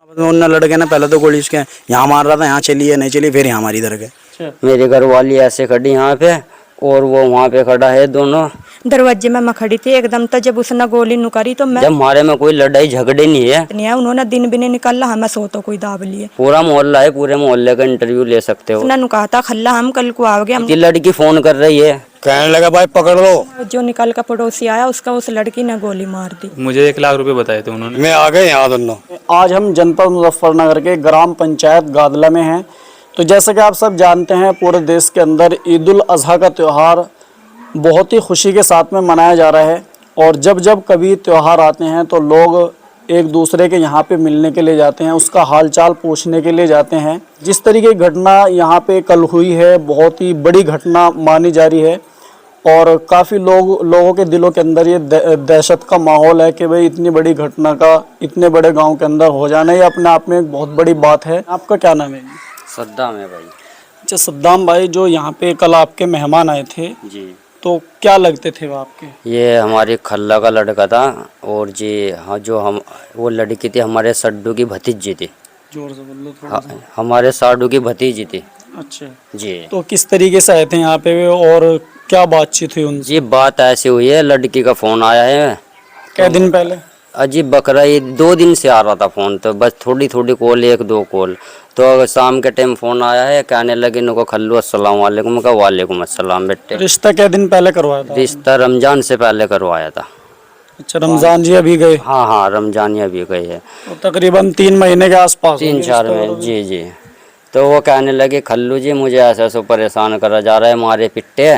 उन लड़के ने पहले तो गोली उसके यहाँ मार रहा था, यहाँ चली है नहीं चली, फिर यहाँ मारी इधर के। मेरी घरवाली ऐसे खड़ी यहाँ पे और वो वहाँ पे खड़ा है, दोनों दरवाजे में मैं खड़ी थी एकदम। तो जब उसने गोली नुकारी तो मैं जब हमारे में कोई लड़ाई झगड़े नहीं है, नहीं है, उन्होंने दिन भी नहीं निकाला, हमें सो तो कोई दाब लिए। पूरा मोहल्ला है, पूरे मोहल्ले का इंटरव्यू ले सकते हो। उसने कहा था खल्ला हम कल को आओगे। हम ये लड़की फोन कर रही है, कहने लगा भाई पकड़ लो। जो निकल का पड़ोसी आया उसका उस लड़की ने गोली मार दी। मुझे 1 लाख रुपए बताए थे उन्होंने। मैं आ गए यहाँ दोनों। आज हम जनपद मुजफ्फरनगर के ग्राम पंचायत गादला में हैं। तो जैसे कि आप सब जानते हैं, पूरे देश के अंदर ईद उल अजहा का त्यौहार बहुत ही खुशी के साथ में मनाया जा रहा है। और जब जब कभी त्यौहार आते हैं तो लोग एक दूसरे के यहाँ पे मिलने के लिए जाते हैं, उसका हालचाल पूछने के लिए जाते हैं। जिस तरीके की घटना यहाँ पे कल हुई है, बहुत ही बड़ी घटना मानी जा रही है और काफ़ी लोगों के दिलों के अंदर ये दहशत का माहौल है कि भाई इतनी बड़ी घटना का इतने बड़े गांव के अंदर हो जाना ये अपने आप में एक बहुत बड़ी बात है। आपका क्या नाम है? सद्दाम है भाई। अच्छा सद्दाम भाई, जो यहाँ पे कल आपके मेहमान आए थे जी, तो क्या लगते थे वो आपके? ये हमारी खल्ला का लड़का था और जी हाँ, जो हम वो लड़की थी हमारे सड्डू की भतीजी थी। जोर से बोल लो थोड़ा सा। हमारे साडू की भतीजी थी अच्छा, जी। तो किस तरीके से आए थे यहाँ पे और क्या बातचीत हुई उनसे? जी बात ऐसी हुई है, लड़की का फोन आया है क्या दिन पहले? अजीब बकरा ईद 2 दिन से आ रहा था फोन, तो बस थोड़ी थोड़ी कॉल, 1-2 कॉल। तो शाम के टाइम फोन आया है, कहने लगे इनको खल्लू अस्सलाम वालेकुम का। वालेकुम अस्सलाम बेटे। रिश्ता क्या दिन पहले करवाया था? रिश्ता रमजान से पहले करवाया था। अच्छा, रमजान जी अभी गए? हाँ हाँ, रमजान अभी गई है, तो तकरीबन 3 महीने के आसपास? 3-4 में जी जी। तो वो कहने लगे खल्लू जी मुझे ऐसा ऐसा परेशान करा जा रहा है, मारे पिट्टे,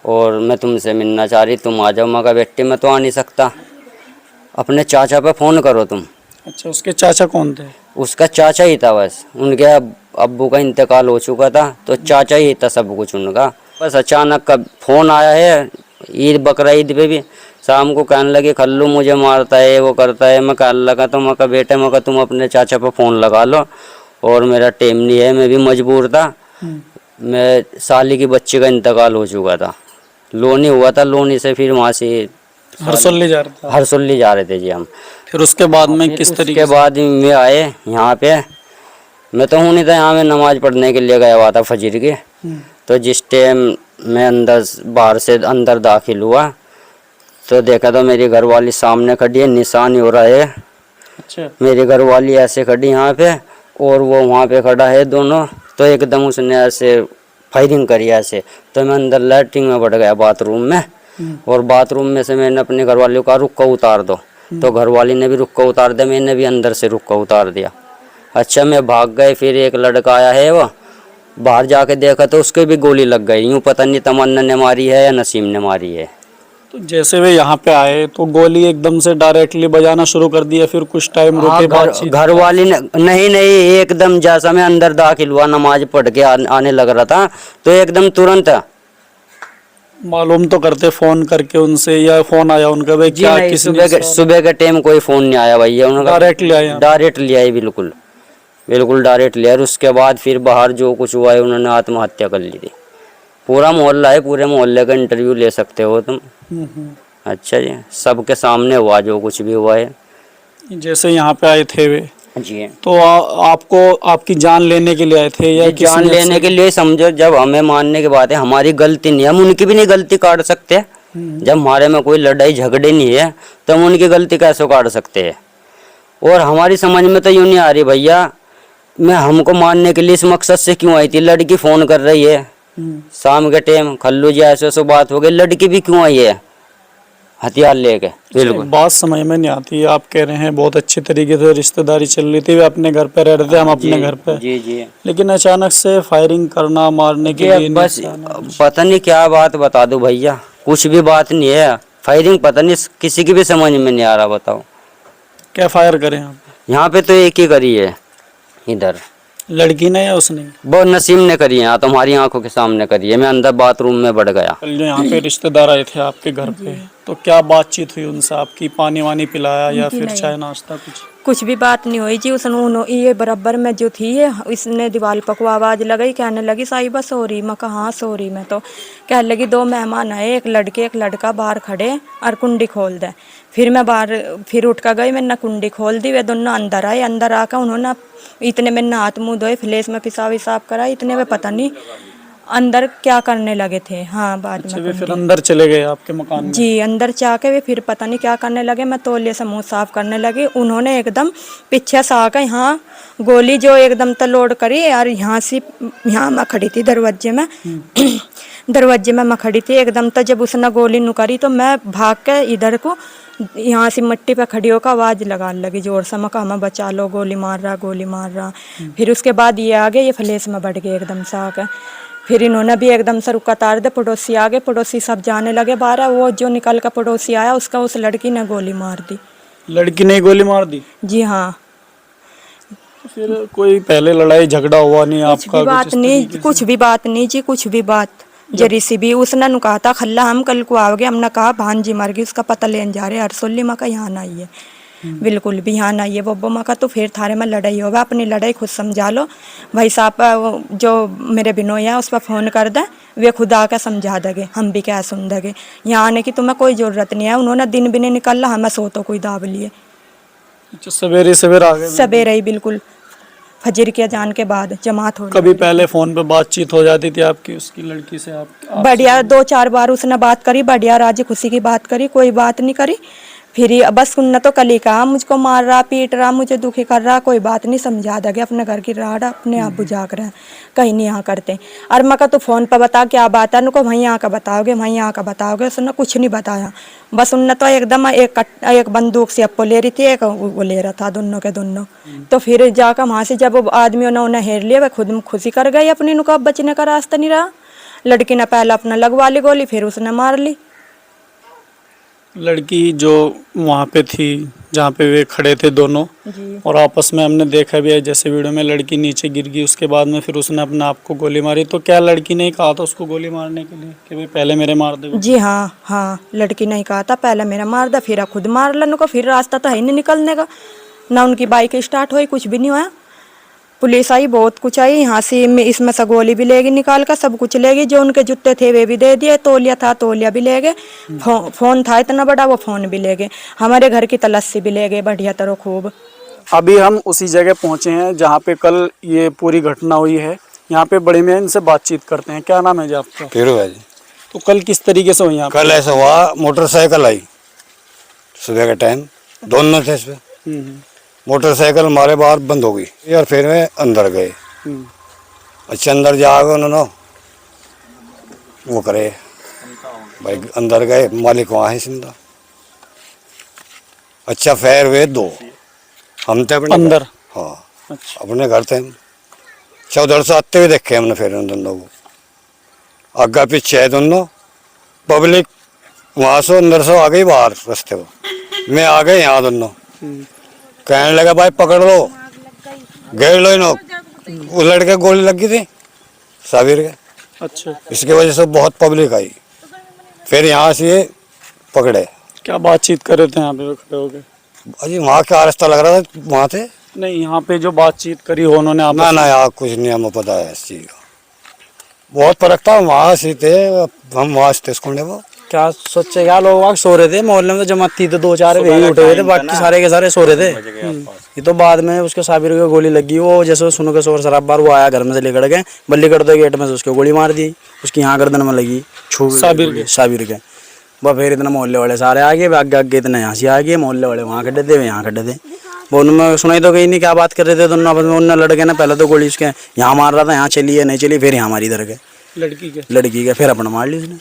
और मैं तुमसे मिलना चाह रही, तुम आ जाओ। मगर बेटे मैं तो आ नहीं सकता, अपने चाचा पे फ़ोन करो तुम। अच्छा, उसके चाचा कौन थे? उसका चाचा ही था बस, उनके अब्बू का इंतकाल हो चुका था, तो चाचा ही था सब कुछ उनका। बस अचानक का फ़ोन आया है ईद बकरा ईद पे भी, शाम को कहने लगे खल्लू मुझे मारता है, वो करता है। मैं कहने लगा तो मैं बेटे मैं तुम अपने चाचा पे फ़ोन लगा लो, और मेरा टाइम नहीं है, मैं भी मजबूर था। मैं साली की बच्चे का इंतकाल हो चुका था, लोनी हुआ था, लोनी से फिर वहाँ से हरसोली जा रहा था? हरसोली जा रहे थे जी हम। फिर उसके बाद में किस तरीके के बाद में आए यहाँ पे, मैं तो हूँ नहीं था यहाँ, मैं नमाज पढ़ने के लिए गया हुआ था फजर के। तो जिस टाइम मैं बाहर से अंदर दाखिल हुआ तो देखा तो मेरी घरवाली सामने खड़ी है, निशान हो रहा है। अच्छा, मेरी घरवाली ऐसे खड़ी यहाँ पे और वो वहाँ पे खड़ा है दोनों। तो एकदम उसने ऐसे फायरिंग करी ऐसे, तो मैं अंदर लैट्रिन में बढ़ गया बाथरूम में, और बाथरूम में से मैंने अपने घरवाली को कहा रुक्का उतार दो, तो घरवाली ने भी रुक्का उतार दिया, मैंने भी अंदर से रुक्का उतार दिया। अच्छा, मैं भाग गए, फिर एक लड़का आया है, वो बाहर जाके देखा तो उसके भी गोली लग गई। यूँ पता नहीं तमन्ना ने मारी है या नसीम ने मारी है। तो जैसे वे यहाँ पे आए तो गोली एकदम से डायरेक्टली बजाना शुरू कर दिया, फिर कुछ टाइम रुके बाद घरवाली ने नहीं एकदम जैसा मैं अंदर दाखिल हुआ नमाज पढ़ के आने लग रहा था, तो एकदम तुरंत मालूम तो करते फोन करके उनसे, या फोन आया उनका भाई क्या? सुबह के टाइम कोई फोन नहीं आया भैया, उनका डायरेक्टली आया? डायरेक्ट लिया है, बिल्कुल बिल्कुल डायरेक्ट लिया। और उसके बाद फिर बाहर जो कुछ हुआ है उन्होंने आत्महत्या कर ली थी। पूरा मोहल्ला है, पूरे मोहल्ले का इंटरव्यू ले सकते हो तुम। अच्छा जी, सबके सामने हुआ जो कुछ भी हुआ है। जैसे यहाँ पे आए थे वे जी, तो आपको आपकी जान लेने के लिए आए थे या जान लेने के लिए? समझो जब हमें मानने की बात है, हमारी गलती नहीं है, हम उनकी भी नहीं गलती काट सकते। जब हमारे में कोई लड़ाई झगड़े नहीं है तो हम उनकी गलती कैसे काट सकते हैं? और हमारी समझ में तो यूँ नहीं आ रही भैया, मैं हमको मारने के लिए इस मकसद से क्यों आई थी? लड़की फ़ोन कर रही है शाम के टाइम, खल्लू जी ऐसे ऐसे बात हो गई, लड़की भी क्यों आई है हथियार लेके? बिल्कुल बात समझ में नहीं आती। आप कह रहे हैं बहुत अच्छे तरीके से रिश्तेदारी चल रही थी, वे अपने घर पे रह रहे थे, हम अपने घर पे। जी जी, लेकिन अचानक से फायरिंग करना, मारने के लिए बस पता नहीं क्या बात, बता दो भैया, कुछ भी बात नहीं है। फायरिंग पता नहीं किसी की भी समझ में नहीं आ रहा, बताओ क्या फायर करें आप? यहाँ पे तो एक ही करी है, इधर लड़की ने या उसने? वो नसीम ने करी है, तो हमारी आंखों के सामने करी है। मैं अंदर बाथरूम में बढ़ गया। कल जो यहाँ पे रिश्तेदार आए थे आपके घर पे, तो क्या बातचीत हुई उनसे? आपकी पानी वानी पिलाया या फिर चाय नाश्ता कुछ? कुछ भी बात नहीं हुई जी। उसने ये बराबर में जो थी ये इसने दीवार पको आवाज़ लगाई, कहने लगी साहिबा सॉरी। मैं कहा हाँ सॉरी। मैं तो कहने लगी 2 मेहमान आए, एक लड़के एक लड़का बाहर खड़े और कुंडी खोल दे। फिर मैं बाहर फिर उठ कर गई, मैंने कुंडी खोल दी। वे दोनों अंदर आए, अंदर आकर उन्होंने इतने में हाथ मुँह धोए, फ्लेश में पेशाब विसाब करा, इतने में पता नहीं अंदर क्या करने लगे थे। हाँ बाद में वे फिर अंदर चले गए आपके मकान में? जी अंदर जाके वे फिर पता नहीं क्या करने लगे। मैं तौलिए से मुंह साफ करने लगी, उन्होंने एकदम पीछे से आकर यहाँ गोली जो एकदम तलोड़ करी। और यहाँ से यहाँ मैं खड़ी थी दरवाजे में दरवाजे में मैं खड़ी थी एकदम। तो जब उसने गोली नुकरी तो मैं भाग के इधर को यहाँ से मिट्टी पे खड़ी होकर आवाज़ लगाने लगी जोर से। मैं कहा हमें बचा लो, गोली मार रहा गोली मार रहा। फिर उसके बाद ये आगे ये फ्लेश में बढ़ गए एकदम से आकर। फिर इन्होंने भी एकदम से रुका तार दे, पड़ोसी आ गए, पड़ोसी सब जाने लगे बाहर। वो जो निकल कर पड़ोसी आया उसका उस लड़की ने गोली मार दी। लड़की ने गोली मार दी? जी हाँ। फिर कोई पहले लड़ाई झगड़ा हुआ नहीं आपका? कुछ भी बात नहीं, कुछ भी बात नहीं जी, कुछ भी बात जरी सी भी। उसने नु कहा था खल्ला हम कल को आओगे, हमने कहा भांजी मर गई उसका पता लेने जा रहे हरसोली। माँ का यहाँ आई है, बिल्कुल भी यहाँ नहीं है वो। माँ का तो फिर थारे में लड़ाई होगा, अपनी लड़ाई खुद समझा लो भाई साहब। जो मेरे बिनोई है उस पर फ़ोन कर दे, वे खुद आकर समझा देंगे, हम भी क्या सुन देंगे। यहाँ आने की तुम्हें कोई ज़रूरत नहीं है। उन्होंने दिन भी नहीं निकाला, हमें सो तो कोई दाब लिए। सवेरे सवेरे आ गए? सवेरे ही बिल्कुल फजर के अजान के बाद जमात हो। कभी पहले फोन पे बातचीत हो जाती थी आपकी उसकी लड़की से? आप बढ़िया 2-4 बार उसने बात करी, बढ़िया राजी खुशी की बात करी, कोई बात नहीं करी। फिर बस उनने तो कल ही कहा मुझको मार रहा पीट रहा मुझे दुखी कर रहा, कोई बात नहीं समझा देंगे। अपने घर की राड अपने आप बुझा कर कहीं नहीं यहाँ करते। और मैं का तो फ़ोन पर बता क्या बात है, उनको वहीं यहाँ का बताओगे वहीं यहाँ का बताओगे। उसने कुछ नहीं बताया, बस उनने तो एकदम एक बंदूक से अप्पो ले रही थी, एक वो ले रहा था, दोनों के दोनों। तो फिर जाकर वहाँ से जब आदमियों ने उन्हें हेर लिया, वह खुद खुशी कर गई अपनी, उनको अब बचने का रास्ता नहीं रहा। लड़की ने पहले अपना लगवा ली गोली, फिर उसने मार ली। लड़की जो वहाँ पे थी जहाँ पे वे खड़े थे दोनों जी। और आपस में हमने देखा भी है जैसे वीडियो में, लड़की नीचे गिर गई, उसके बाद में फिर उसने अपने आप को गोली मारी। तो क्या लड़की ने कहा था उसको गोली मारने के लिए कि भाई पहले मेरे मार दे? जी हाँ हाँ, लड़की ने कहा था पहले मेरा मार दे, फिर खुद मार लेने को। फिर रास्ता तो है नहीं निकलने का, ना उनकी बाइक स्टार्ट हुई, कुछ भी नहीं हुआ। पुलिस आई, बहुत कुछ आई, यहाँ से इसमें से गोली भी लेगी निकाल कर, सब कुछ लेगी। जो उनके जूते थे वे भी दे दिए, तौलिया था तौलिया भी ले गए, फोन था इतना बड़ा वो फोन भी ले गए, हमारे घर की तलाशी भी ले गए बढ़िया तरह खूब। अभी हम उसी जगह पहुँचे हैं जहाँ पे कल ये पूरी घटना हुई है। यहाँ पे बड़े मियां इनसे बातचीत करते हैं। क्या नाम है जी आपका? फिर है जी। तो कल किस तरीके से हुई? कल ऐसा हुआ, मोटरसाइकिल आई सुबह के टाइम, दोनों थे इसमें। मोटरसाइकिल हमारे बाहर बंद हो गई और फिर वे अंदर गए। अच्छा अंदर जाकर उन्होंने वो करे भाई, अंदर गए, मालिक वहाँ है जिंदा। अच्छा फिर वे 2 हम थे अपने अंदर? हाँ अच्छा। अपने घर थे हम। अच्छा उधर से आते हुए देखे हमने फिर उन दोनों को, आगे पीछे है दोनों। पब्लिक वहाँ से अंदर से आ गई बाहर रास्ते को, मैं आ गए यहाँ दोनों। कहने लगा भाई पकड़ लो, घेर लो इन्हों। उस लड़के को गोली लगी थी साबिर के। अच्छा। इसकी वजह से बहुत पब्लिक आई, फिर यहाँ से ये पकड़े। क्या बातचीत कर रहे थे यहाँ पे खड़े हो गए? अजी वहाँ क्या रास्ता लग रहा था वहाँ थे? नहीं, यहाँ पे जो बातचीत करी हो उन्होंने आप? ना यार कुछ नहीं हमें पता है इस चीज़ का। बहुत फर्क था, वहाँ से थे हम, वहाँ से थे स्कूल। वो क्या सोचे क्या, लोग वहाँ सो रहे थे मोहल्ले में, तो जमात थी तो 2-4 वही उठे हुए थे, बाकी सारे के सारे सो रहे थे। ये तो बाद में उसके साबिर को गोली लगी, वो जैसे सुनो के शोर शराबा, वो आया घर में से लेकर गए, बल्ली कर दो गेट में से उसको गोली मार दी, उसकी यहाँ गर्दन में लगी साबिर के। वह फिर इतना मोहल्ले वाले सारे आ गए, आगे आगे इतना यहाँ से आ गए, मोहल्ले वाले वहाँ खड़े थे, यहाँ खड़े थे। वो उनमें सुनाई तो गई नहीं क्या बात कर रहे थे दोनों आपस में। उनने लड़के ने पहले तो गोली उसके यहाँ मार रहा था, यहाँ चली है नहीं चली, फिर यहाँ मारी इधर के लड़की के, फिर अपना मार ली उसने।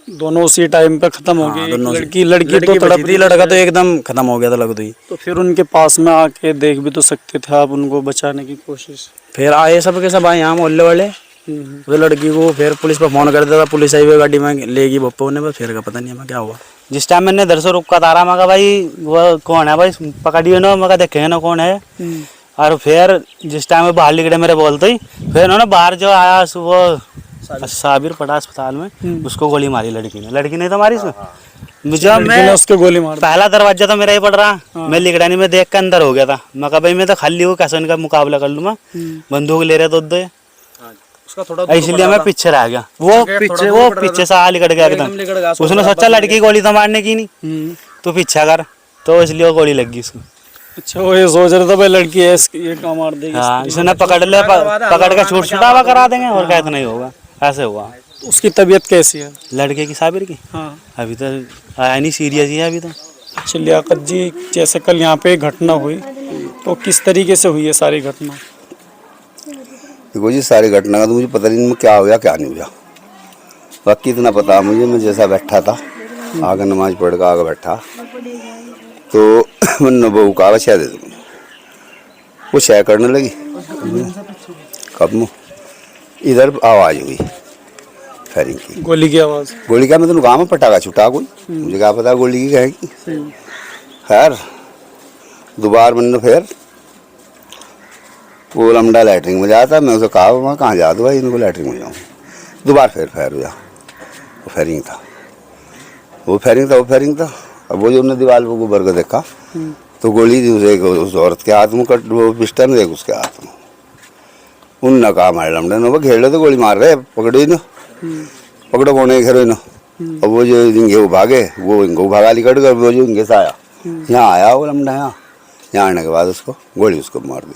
दोनों उसी टाइम पे खत्म हो गए? लड़की तो तड़प थी, लड़का तो एकदम खत्म हो गया था लगता ही। तो फिर उनके पास में आके देख भी तो सकते थे आप, उनको बचाने की कोशिश? फिर आए सब के सब आए यहाँ मोहल्ले वाले, वो लड़की को फिर पुलिस पर फोन कर दिया था, पुलिस आई हुई गाड़ी में लेगी बप्पो ने, बस फिर का पता नहीं हमें क्या हुआ। जिस टाइम मैंने इधर से रुका तारा, मैं कहा भाई वो कौन है भाई, पकड़िए ना, मैं देखेंगे ना कौन है। और फिर जिस टाइम में बाहर निकले मेरे बोलते ही, फिर उन्होंने बाहर जो आया वो साबिर पड़ा अस्पताल में, उसको गोली मारी लड़की ने तो मारी इसमें। मुझे लड़की ने मैं उसके गोली मार दी। पहला दरवाजा तो मेरा ही पड़ रहा, मैं लिगड़ानी में देख के अंदर हो गया था। मैं कहा भाई मैं तो खाली हूँ, कैसे इनका मुकाबला कर लूँ मैं, बंदूक ले रहे तो दो, उसका थोड़ा इसलिए मैं पीछे रह गया। वो पीछे से आ लिकड़ गया एकदम। उसने सोचा लड़की की गोली तो मारने की नहीं, तो पीछा कर, तो इसलिए वो गोली लगी उसको। अच्छा, वो ये सोच रहे थे भाई लड़की है ये काम मार देगी। हाँ, इसने पकड़ ले, पकड़ के छूट छुटावा करा देंगे और क्या, इतना ही होगा। ऐसे हुआ। उसकी तबीयत कैसी है? लड़के की, साबिर की, हाँ। अभी तो आया नहीं, सीरियस ही है अभी तो। अच्छा लियाकत जी, जैसे कल यहाँ पे घटना हुई तो किस तरीके से हुई है सारी घटना? देखो जी, सारी घटना का तो मुझे पता नहीं क्या हो गया क्या नहीं हुआ, बाकी इतना पता मुझे, मैं जैसा बैठा था आगे नमाज पढ़ कर आगे बैठा तो मैंने बहू कहा चाय दे दूँ, वो चाय करने लगी, कब मुँह इधर आवाज़ हुई फायरिंग की, गोली की आवाज़। गोली का मतलब गाँव में पटाखा छुटा कोई, मुझे क्या पता गोली की कहेगी। खैर दोबारा मैंने फिर वो लमडा लैटरिन में जाता, मैं उसे कहा वहाँ कहाँ जा दो भाई, इनको लैटरिन में जाऊँ। दोबारा फिर फायर हुआ, वो फायरिंग था, वो फायरिंग था। अब वो जो हमने दीवार को गुबर को देखा तो गोली थी उस औरत के हाथ में, कट वो पिस्टन देख उसके हाथ में। उन कहा हमारे लमडे ने वो घेर तो गोली मार रहे, पकड़े न, पकड़ो कौन है घेरो न। अब वो जो इंगे वो भागे, वो इनको भागा लिकड़ कर, वो जो इंगे से आया यहाँ आया, वो लमडा यहाँ आने के बाद उसको गोली उसको मार दी।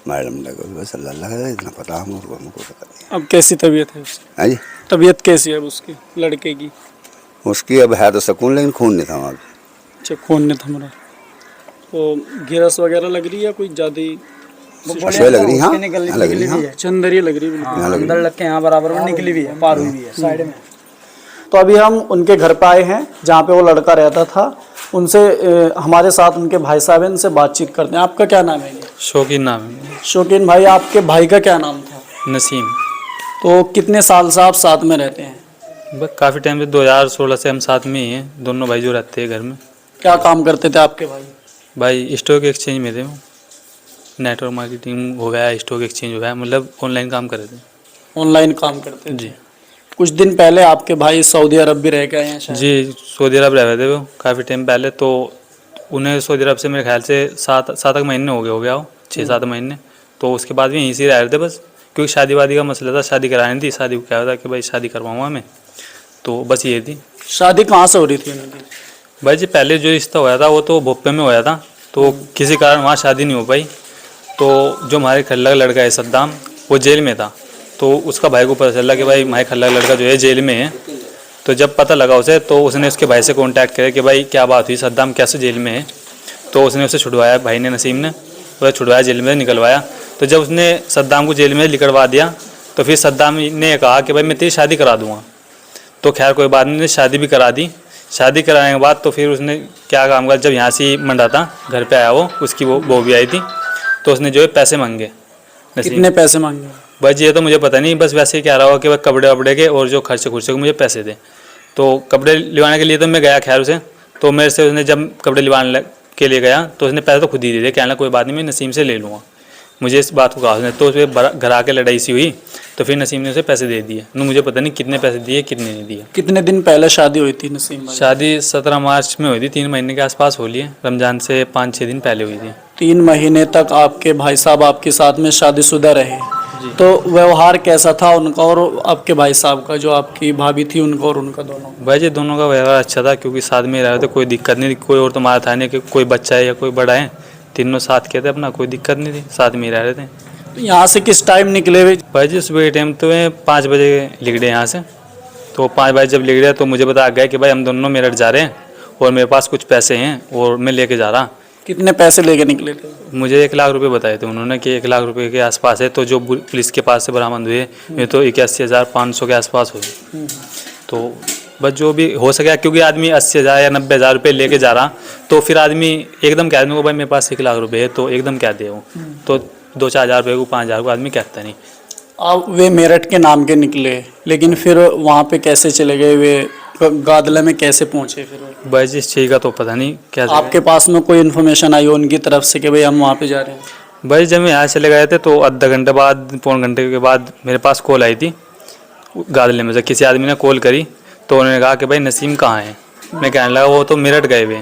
हमारे लमडे को बस अल्लाह का इतना पता, हमको पता नहीं। अब कैसी तबीयत है उसकी? हाँ जी, तबीयत कैसी है अब उसकी लड़के की? उसकी अब है तो सुकून, लेकिन खून नहीं था वहाँ पे। अच्छा, खून ने थम रहा। तो गिरस वगैरह लग रही है कोई ज्यादा? लग रही, हाँ लग रही, हाँ चंदर ही लग रही है बिल्कुल। अंदर लग के यहाँ बराबर में निकली हुई है, पार हुई हुई है साइड में। तो अभी हम उनके घर पे आए हैं जहाँ पे वो लड़का रहता था, उनसे हमारे साथ उनके भाई साहब हैं, उनसे बातचीत करते हैं। आपका क्या नाम है? शौकीन नाम है। शौकीन भाई, आपके भाई का क्या नाम था? नसीम। तो कितने साल से आप साथ में रहते हैं? बस काफ़ी टाइम से 2016 से हम साथ में ही हैं, दोनों भाई जो रहते हैं घर में। क्या काम करते थे आपके भाई? भाई स्टॉक एक्सचेंज में थे वो, नेटवर्क मार्केटिंग हो गया, स्टॉक एक्सचेंज हो गया, मतलब ऑनलाइन काम कर रहे थे। ऑनलाइन काम करते थे जी। कुछ दिन पहले आपके भाई सऊदी अरब भी रह गए हैं शायद? जी, सऊदी अरब रह रहे थे वो काफ़ी टाइम पहले, तो उन्हें सऊदी अरब से मेरे ख्याल से 7 महीने हो गया वो, 6-7 महीने। तो उसके बाद भी यहीं से रह रहे थे बस, क्योंकि शादी वादी का मसला था, शादी करानी थी। शादी को क्या था कि भाई शादी करवाऊँगा मैं, तो बस ये थी। शादी कहाँ से हो रही थी उनकी? भाई जी पहले जो रिश्ता होया था वो तो भोपे में होया था, तो किसी कारण वहाँ शादी नहीं हो पाई। तो जो हमारे खल्ला का लड़का है सद्दाम, वो जेल में था, तो उसका भाई को पता चला कि भाई हमारे खल्ला का लड़का जो है जेल में है। तो जब पता लगा उसे, तो उसने उसके भाई से कांटेक्ट किया कि भाई क्या बात हुई, सद्दाम कैसे जेल में है। तो उसने उसे छुड़वाया, भाई ने, नसीम ने उसे छुड़वाया, जेल में निकलवाया। तो जब उसने सद्दाम को जेल में निकलवा दिया, तो फिर सद्दाम ने कहा कि भाई मैं तेरी शादी करा दूँगा। तो खैर कोई बात नहीं, शादी भी करा दी। शादी कराने के बाद तो फिर उसने क्या काम किया, जब यहाँ से मंडा था घर पे आया वो, उसकी वो बहू भी आई थी, तो उसने जो है पैसे मांगे। कितने पैसे मांगे? भाई जी ये तो मुझे पता नहीं, बस वैसे ही कह रहा हो कि भाई कपड़े वपड़े के और जो खर्चे खुर्चे के मुझे पैसे दे। तो कपड़े लिवाने के लिए तो मैं गया खैर उसे, तो मेरे से उसने जब कपड़े लिवाने के लिए गया तो उसने पैसे तो खुद ही दे दिए, कहना कोई बात नहीं मैं नसीम से ले लूँगा, मुझे इस बात को कहा उसने। तो उस पर घर आके लड़ाई सी हुई, तो फिर नसीम ने उसे पैसे दे दिए। मुझे पता नहीं कितने पैसे दिए कितने नहीं दिए। कितने दिन पहले शादी हुई थी नसीम भाई? शादी 17 मार्च में हुई थी, 3 महीने के आसपास हो लिए, रमज़ान से 5-6 दिन पहले हुई थी। 3 महीने तक आपके भाई साहब आपके साथ में शादीशुदा रहे, तो व्यवहार कैसा था उनका और आपके भाई साहब का, जो आपकी भाभी थी उनका और उनका दोनों? भाई जी दोनों का व्यवहार अच्छा था, क्योंकि साथ में रह रहे थे, कोई दिक्कत नहीं थी। कोई और तो हमारा था नहीं कि कोई बच्चा है या कोई बड़ा है, तीनों साथ के थे अपना, कोई दिक्कत नहीं थी, साथ में ही रह रहे थे। तो यहाँ से किस टाइम निकले हुए? भाई जी सुबह के टाइम तो 5 बजे निकले यहाँ से। तो 5 बजे जब निकले तो मुझे बताया गया कि भाई हम दोनों मेरठ जा रहे हैं और मेरे पास कुछ पैसे हैं और मैं लेके जा रहा। कितने पैसे लेके निकले थे? मुझे 1 लाख रुपए बताए थे उन्होंने कि 1 लाख रुपए के आसपास है। तो जो पुलिस के पास से बरामद हुए ये तो 81,500 के आसपास हुए। तो बस जो भी हो सके, क्योंकि आदमी 80,000 या 90,000 रुपये लेके जा रहा, तो फिर आदमी एकदम कह आदमी को भाई मेरे पास 1 लाख रुपए है, तो एकदम क्या दे वो, तो 2-4 हज़ार रुपये को 5 हज़ार को आदमी कहता नहीं। अब वे मेरठ के नाम के निकले, लेकिन फिर वहाँ पे कैसे चले गए, वे गादला में कैसे पहुँचे फिर? भाई जी इस चीज़ का तो पता नहीं कैसे। आपके पास में कोई इन्फॉर्मेशन आई हो उनकी तरफ से कि भाई हम वहाँ पे जा रहे हैं? भाई जब मैं यहाँ चले गए थे तो आधा घंटे बाद, 1.25 घंटे के बाद मेरे पास कॉल आई थी गादले में से, किसी आदमी ने कॉल करी। तो उन्होंने कहा कि भाई नसीम कहाँ है। मैं कहने लगा वो तो मेरठ गए हुए।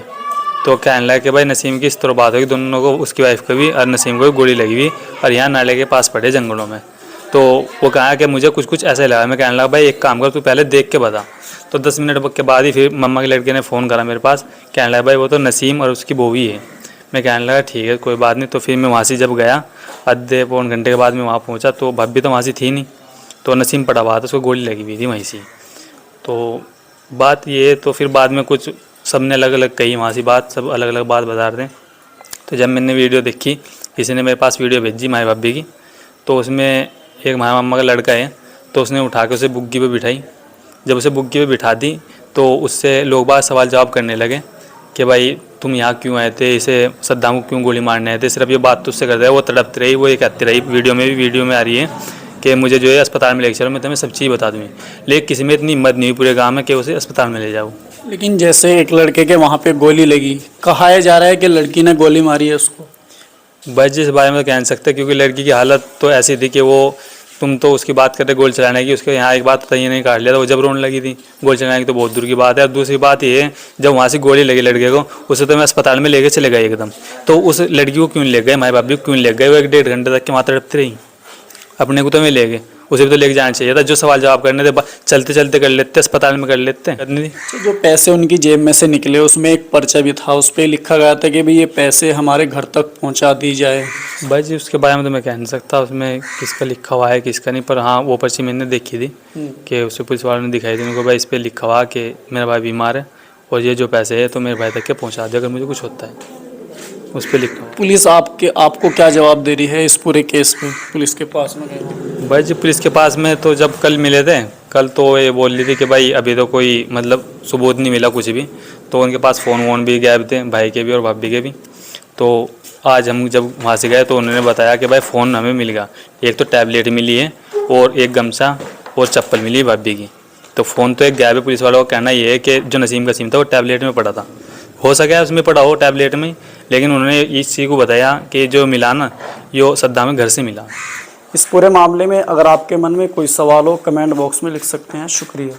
तो कहने लगा कि भाई नसीम की इस तरह बात होगी, दोनों को, उसकी वाइफ को भी और नसीम को भी गोली लगी हुई और यहाँ नाले के पास पड़े जंगलों में। तो वो कहा कि मुझे कुछ कुछ ऐसा लगा। मैं कहने लगा भाई एक काम कर, तू पहले देख के बता। तो 10 मिनट के बाद ही फिर मम्मा के लड़के ने फ़ोन करा मेरे पास, कहने लगा भाई वो तो नसीम और उसकी बोवी है। मैं कहने लगा ठीक है कोई बात नहीं। तो फिर मैं वहाँ से जब गया आधे पौन घंटे के बाद मैं वहाँ पहुँचा तो भाभी तो वहाँ से थी नहीं, तो नसीम पड़ा हुआ था, उसको गोली लगी हुई थी वहीं से। तो बात ये, तो फिर बाद में कुछ सब ने अलग अलग कही वहाँ से बात, सब अलग अलग बात बता रहे थे। तो जब मैंने वीडियो देखी, किसी ने मेरे पास वीडियो भेजी माई भाभी की, तो उसमें एक माँ मामा का लड़का है, तो उसने उठा के उसे बुग्गी पे बिठाई। जब उसे बुग्गी पे बिठा दी तो उससे लोग बात सवाल जवाब करने लगे कि भाई तुम यहाँ क्यों आए थे, इसे सद्दाम को क्यों गोली मारने आए थे, सिर्फ ये बात तो उससे करता है। वो तड़पती रही, वो ये कहती रही, वीडियो में आ रही है कि मुझे जो है अस्पताल में लेकर चलो, मैं तुम्हें सब चीज़ बता दूँगी। लेकिन किसी में इतनी हिम्मत नहीं हुई पूरे गाँव में कि उसे अस्पताल में ले जाऊँ। लेकिन जैसे एक लड़के के वहाँ पे गोली लगी, कहा जा रहा है कि लड़की ने गोली मारी है उसको। बस जिस बारे में तो कह नहीं सकते, क्योंकि लड़की की हालत तो ऐसी थी कि वो, तुम तो उसकी बात करते गोली चलाने की, उसके यहाँ एक बात पता ही नहीं काट लिया था, वो जब रोने लगी थी। गोली चलाने की तो बहुत दूर की बात है। और दूसरी बात ये है, जब वहाँ से गोली लगी लड़के को, उसे तो मैं अस्पताल में लेके चले गए एकदम। तो उस लड़की को क्यों ले गए, माँ बाप भी क्यों ले गए, वो 1-1.5 घंटे तक के वहाँ तड़पती रही। अपने को तो मैं ले गए, उसे भी तो लेके जाना चाहिए था। जो सवाल जवाब करने थे चलते चलते कर लेते, अस्पताल में कर लेते, करनी थी। तो जो पैसे उनकी जेब में से निकले उसमें एक पर्चा भी था, उस पर लिखा गया था कि भाई ये पैसे हमारे घर तक पहुंचा दी जाए। भाई जी उसके बारे में तो मैं कह नहीं सकता, उसमें किसका लिखा हुआ है किसका नहीं, पर हाँ वो पर्ची मैंने देखी थी कि उसे पुलिस वालों ने दिखाई थी उनको, भाई इस पर लिखा हुआ कि मेरा भाई बीमार है और ये जो पैसे है तो मेरे भाई तक के पहुँचा दे अगर मुझे कुछ होता है, उस पर लिखा। पुलिस आपको क्या जवाब दे रही है इस पूरे केस में? पुलिस के पास में गए भाई जी पुलिस के पास में तो जब कल मिले थे, कल तो ये बोल रही थी कि भाई अभी तो कोई मतलब सबूत नहीं मिला कुछ भी। तो उनके पास फ़ोन वोन भी गायब थे, भाई के भी और भाभी के भी। तो आज हम जब वहाँ से गए तो उन्होंने बताया कि भाई फ़ोन हमें मिल गया, एक तो टैबलेट मिली है और एक गमछा और चप्पल मिली भाभी की। तो फ़ोन तो एक गायब है। पुलिस वालों का कहना ये है कि जो नसीम का सिम था वो टैबलेट में पड़ा था, हो सके उसमें पड़ा हो टैबलेट में, लेकिन उन्होंने इस चीज़ को बताया कि जो मिला ना ये सद्दाम के घर से मिला। इस पूरे मामले में अगर आपके मन में कोई सवाल हो कमेंट बॉक्स में लिख सकते हैं। शुक्रिया।